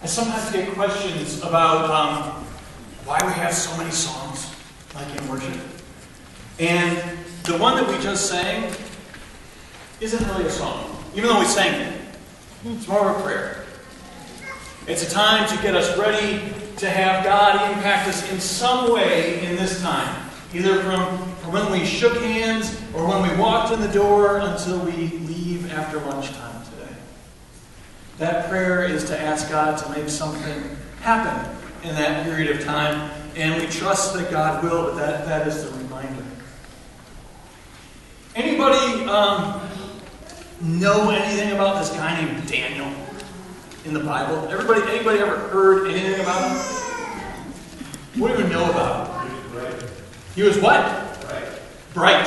I sometimes get questions about why we have so many songs like in worship. And the one that we just sang isn't really a song, even though we sang it. It's more of a prayer. It's a time to get us ready to have God impact us in some way in this time. Either from when we shook hands or when we walked in the door until we leave after lunchtime today. That prayer is to ask God to make something happen in that period of time. And we trust that God will, but that is the reminder. Anybody know anything about this guy named Daniel in the Bible? Anybody ever heard anything about him? What do you know about him? He was what? Bright. Bright.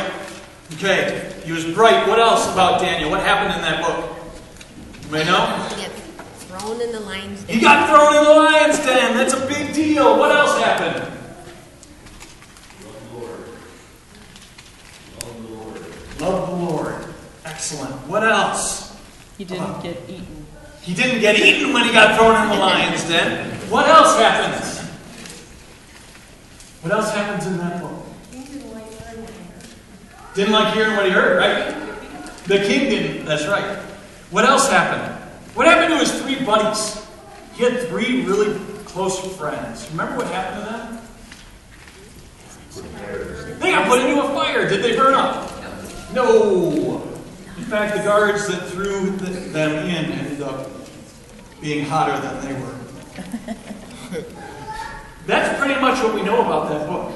Okay. He was bright. What else about Daniel? What happened in that book? You may know? He got thrown in the lion's den. He got thrown in the lion's den. That's a big deal. What else happened? Love the Lord. Love the Lord. Love the Lord. Excellent. What else? He didn't get eaten. He didn't get eaten when he got thrown in the lion's den. What else happens? What else happens in that book? Didn't like hearing what he heard, right? The king didn't. That's right. What else happened? What happened to his 3 buddies? He had 3 really close friends. Remember what happened to them? They got put into a fire. Did they burn up? No. In fact, the guards that threw them in ended up being hotter than they were. That's pretty much what we know about that book.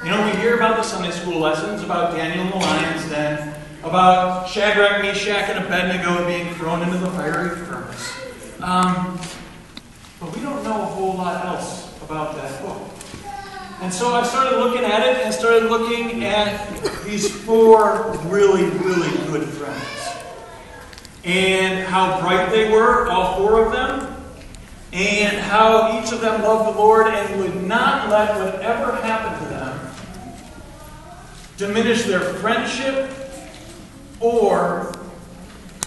You know, we hear about the Sunday school lessons, about Daniel in the lion's den, about Shadrach, Meshach, and Abednego being thrown into the fiery furnace. But we don't know a whole lot else about that book. And so I started looking at it and started looking at these 4 really, really good friends. And how bright they were, all 4 of them. And how each of them loved the Lord and would not let whatever happened to them diminish their friendship or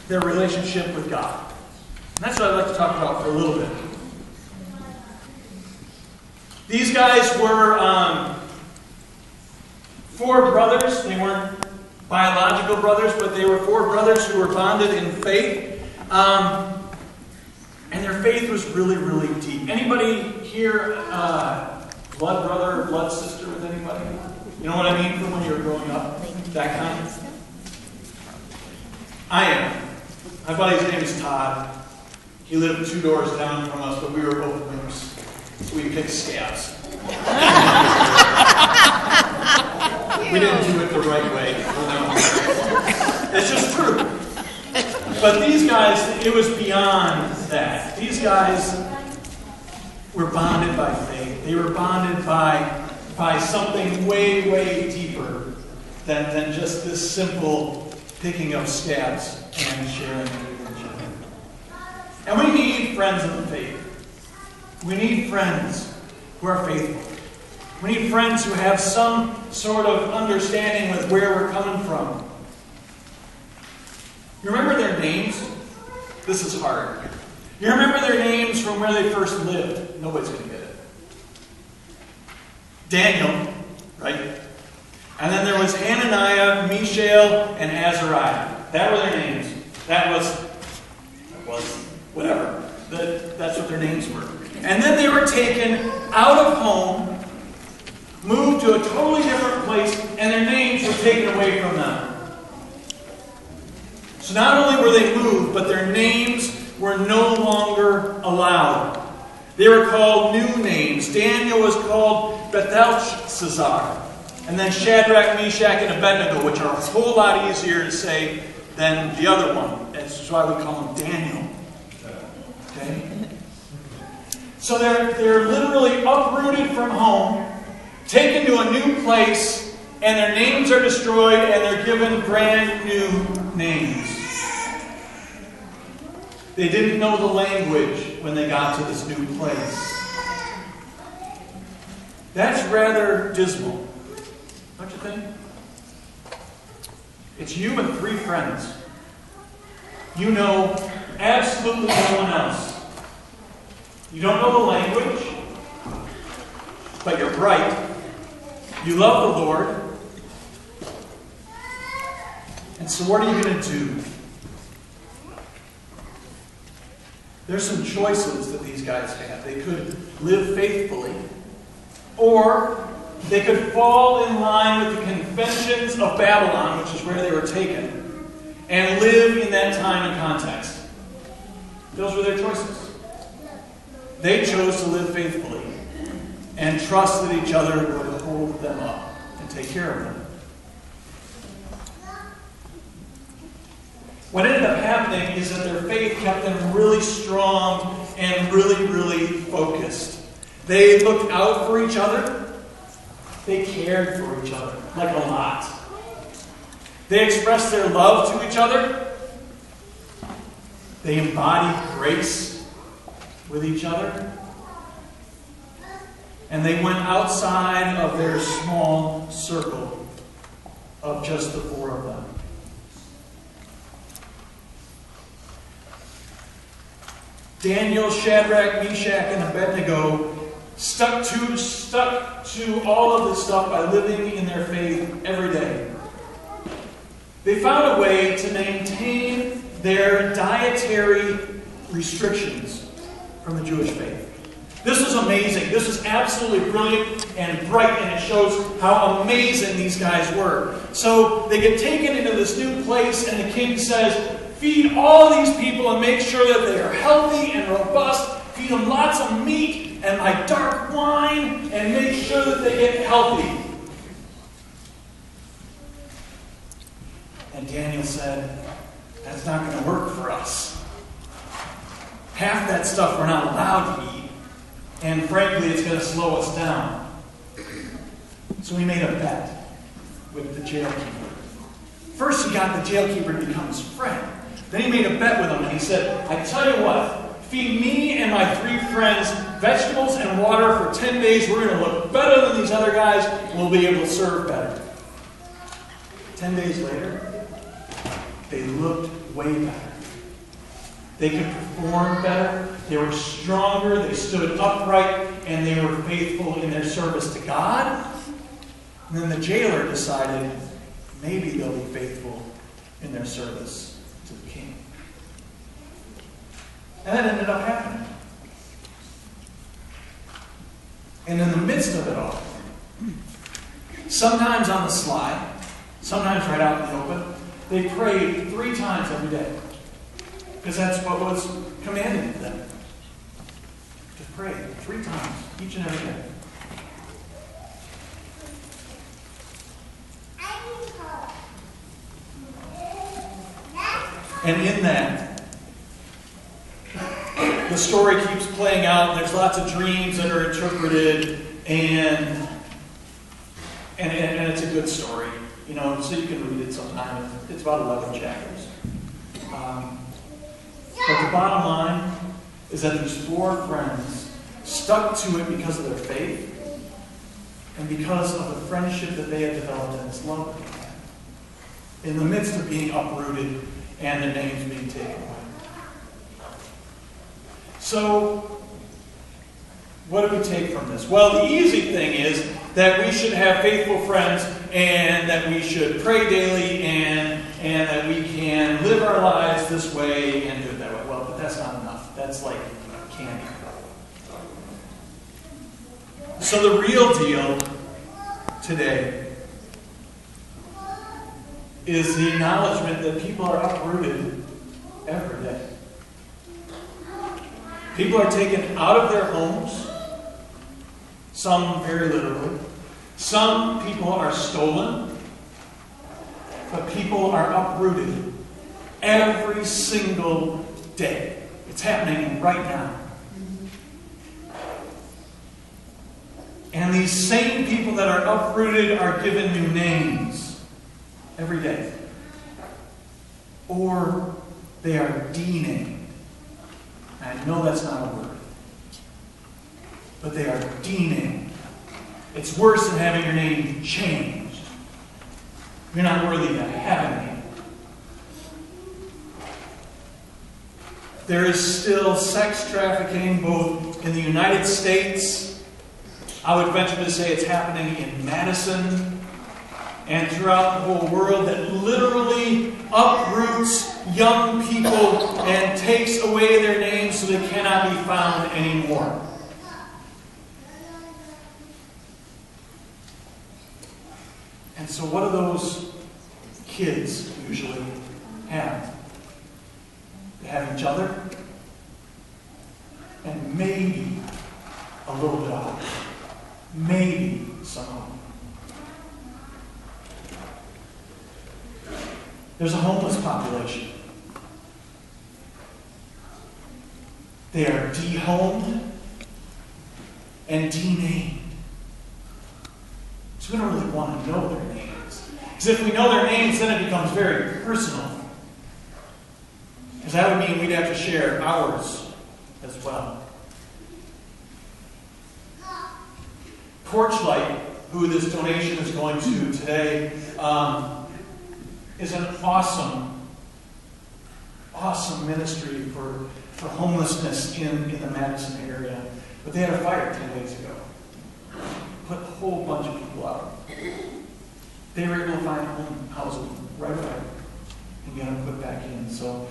their relationship with God. And that's what I'd like to talk about for a little bit. These guys were 4 brothers. They weren't biological brothers, but they were 4 brothers who were bonded in faith. And their faith was really, really deep. Anybody here blood brother or blood sister with anybody? You know what I mean from when you were growing up? That kind? I am. My buddy's name is Todd. He lived 2 doors down from us, but we were both wimps. So we picked scabs. We didn't do it the right way. It's just true. But these guys, it was beyond that. These guys were bonded by faith. They were bonded by something way, way deeper than just this simple picking up scabs and sharing it with each other. And we need friends of the faith. We need friends who are faithful. We need friends who have some sort of understanding with where we're coming from. You remember their names? This is hard. You remember their names from where they first lived? Nobody's going to get it. Daniel, right? And then there was Hananiah, Mishael, and Azariah. That were their names. That was whatever. That's what their names were. And then they were taken out of home, moved to a totally different place, and their names were taken away from them. So not only were they moved, but their names were no longer allowed. They were called new names. Daniel was called Belshazzar. And then Shadrach, Meshach, and Abednego, which are a whole lot easier to say than the other one. That's why we call him Daniel. Okay? So they're literally uprooted from home, taken to a new place, and their names are destroyed, and they're given brand new names. They didn't know the language when they got to this new place. That's rather dismal, don't you think? It's you and 3 friends. You know absolutely no one else. You don't know the language, but you're bright. You love the Lord. And so what are you going to do? There's some choices that these guys had. They could live faithfully, or they could fall in line with the conventions of Babylon, which is where they were taken, and live in that time and context. Those were their choices. They chose to live faithfully and trust that each other would hold them up and take care of them. What ended up happening is that their faith kept them really strong and really, really focused. They looked out for each other. They cared for each other, like a lot. They expressed their love to each other. They embodied grace with each other. And they went outside of their small circle of just the four of them. Daniel, Shadrach, Meshach, and Abednego stuck to all of this stuff by living in their faith every day. They found a way to maintain their dietary restrictions from the Jewish faith. This is amazing. This is absolutely brilliant and bright, and it shows how amazing these guys were. So they get taken into this new place, and the king says, feed all these people and make sure that they are healthy and robust. Feed them lots of meat and my dark wine, and make sure that they get healthy. And Daniel said, that's not going to work for us. Half that stuff we're not allowed to eat. And frankly, it's going to slow us down. So he made a bet with the jailkeeper. First, he got the jailkeeper to become his friend. Then he made a bet with him, and he said, I tell you what, feed me and my 3 friends vegetables and water for 10 days. We're going to look better than these other guys, and we'll be able to serve better. 10 days later, they looked way better. They could perform better. They were stronger. They stood upright, and they were faithful in their service to God. And then the jailer decided maybe they'll be faithful in their service to the king. And that ended up happening. And in the midst of it all, sometimes on the slide, sometimes right out in the open, they prayed 3 times every day. Because that's what was commanded to them. To pray 3 times, each and every day. And in that, the story keeps playing out, and there's lots of dreams that are interpreted, and it's a good story, so you can read it sometime. It's about 11 chapters. But the bottom line is that these 4 friends stuck to it because of their faith and because of the friendship that they had developed and this love that they had, in the midst of being uprooted and their names being taken away. So, what do we take from this? Well, the easy thing is that we should have faithful friends, and that we should pray daily, and that we can live our lives this way and do it that way. Well, but that's not enough. That's like candy. So the real deal today is the acknowledgement that people are uprooted every day. People are taken out of their homes, some very literally. Some people are stolen, but people are uprooted every single day. It's happening right now. And these same people that are uprooted are given new names every day. Or they are denamed. I know that's not a word. But they are denamed. It's worse than having your name changed. You're not worthy to have a name. There is still sex trafficking both in the United States. I would venture to say it's happening in Madison and throughout the whole world, that literally uproots young people and takes away their names so they cannot be found anymore. And so what do those kids usually have? They have each other and maybe a little bit of hope. Maybe some hope. There's a homeless population. They are dehomed and denamed. So we don't really want to know their names. Because if we know their names, then it becomes very personal. Because that would mean we'd have to share ours as well. Porchlight, who this donation is going to today, is an awesome ministry for homelessness in the Madison area. But they had a fire 10 days ago. Put a whole bunch of people out. They were able to find housing right away and get them put back in. So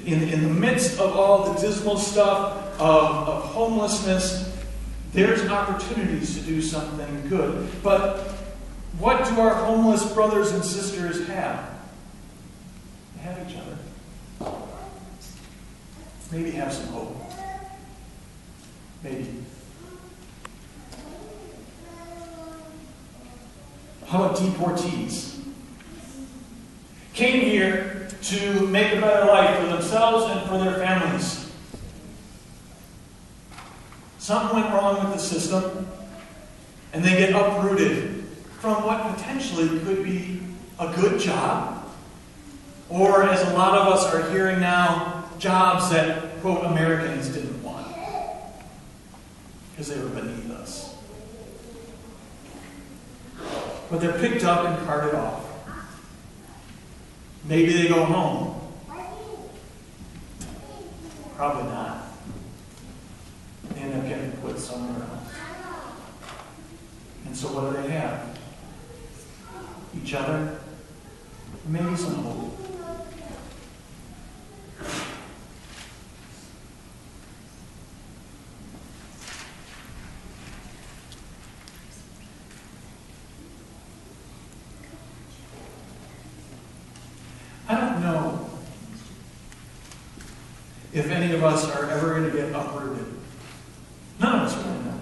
in the midst of all the dismal stuff of homelessness, there's opportunities to do something good. But what do our homeless brothers and sisters have? They have each other. Maybe have some hope. Maybe. How about deportees? Came here to make a better life for themselves and for their families. Something went wrong with the system, and they get uprooted from what potentially could be a good job, or, as a lot of us are hearing now, jobs that, quote, Americans didn't want because they were beneath us. But they're picked up and carted off. Maybe they go home. Probably not. They end up getting put somewhere else. And so what do they have? Each other? Maybe some hope. I don't know if any of us are ever going to get uprooted. None of us really know.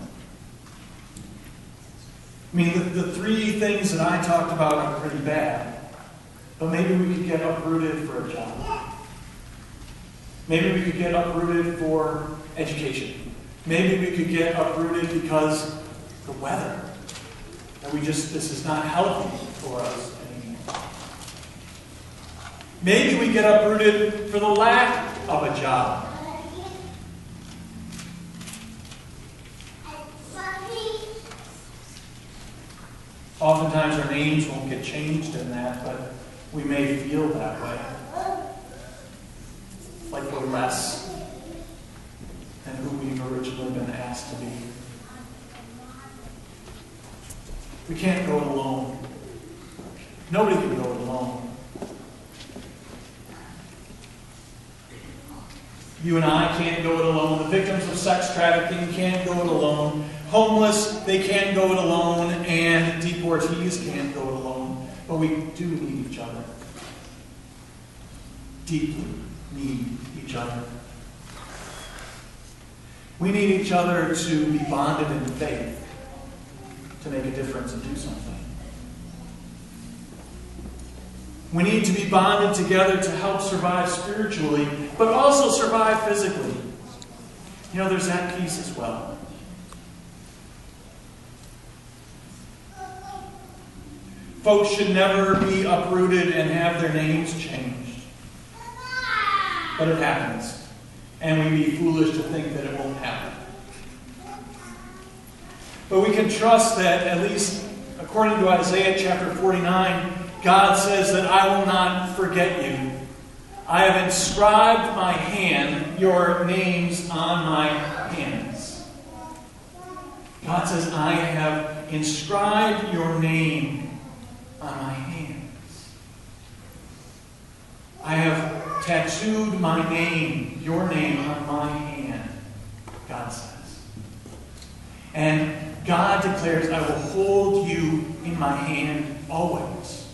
I mean, the three things that I talked about are pretty bad. But maybe we could get uprooted for a job. Maybe we could get uprooted for education. Maybe we could get uprooted because the weather. And this is not healthy for us anymore. Maybe we get uprooted for the lack of a job. Oftentimes our names won't get changed in that, but we may feel that way. Like we're less than who we've originally been asked to be. We can't go it alone. Nobody can go it alone. You and I can't go it alone. The victims of sex trafficking can't go it alone. Homeless, they can't go it alone. And deportees can't go it alone. But we do need each other. Deeply need each other. We need each other to be bonded in faith, to make a difference and do something. We need to be bonded together to help survive spiritually, but also survive physically. You know, there's that piece as well. Folks should never be uprooted and have their names changed. But it happens. And we'd be foolish to think that it won't happen. But we can trust that, at least according to Isaiah chapter 49, God says that I will not forget you. I have inscribed my hand, your names on my hands. God says, I have inscribed your name on my hands. I have tattooed my name, your name, on my hand, God says. And God declares, I will hold you in my hand always,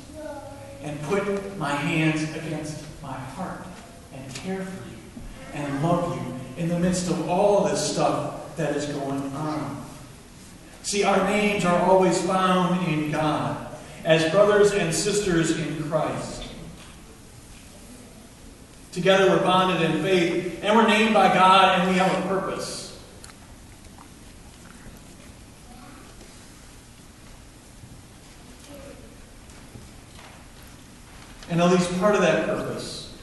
and put my hands against my heart, and care for you, and love you in the midst of all this stuff that is going on. See, our names are always found in God, as brothers and sisters in Christ. Together we're bonded in faith, and we're named by God, and we have a purpose. And at least part of that purpose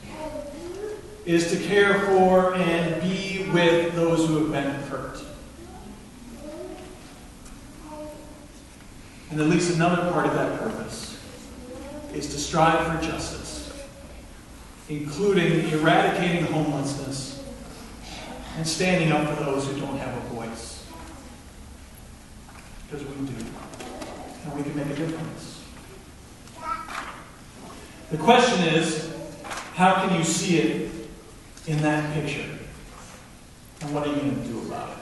is to care for and be with those who have been hurt. And at least another part of that purpose is to strive for justice, including eradicating homelessness and standing up for those who don't have a voice. Because we do. And we can make a difference. The question is, how can you see it in that picture? And what are you going to do about it?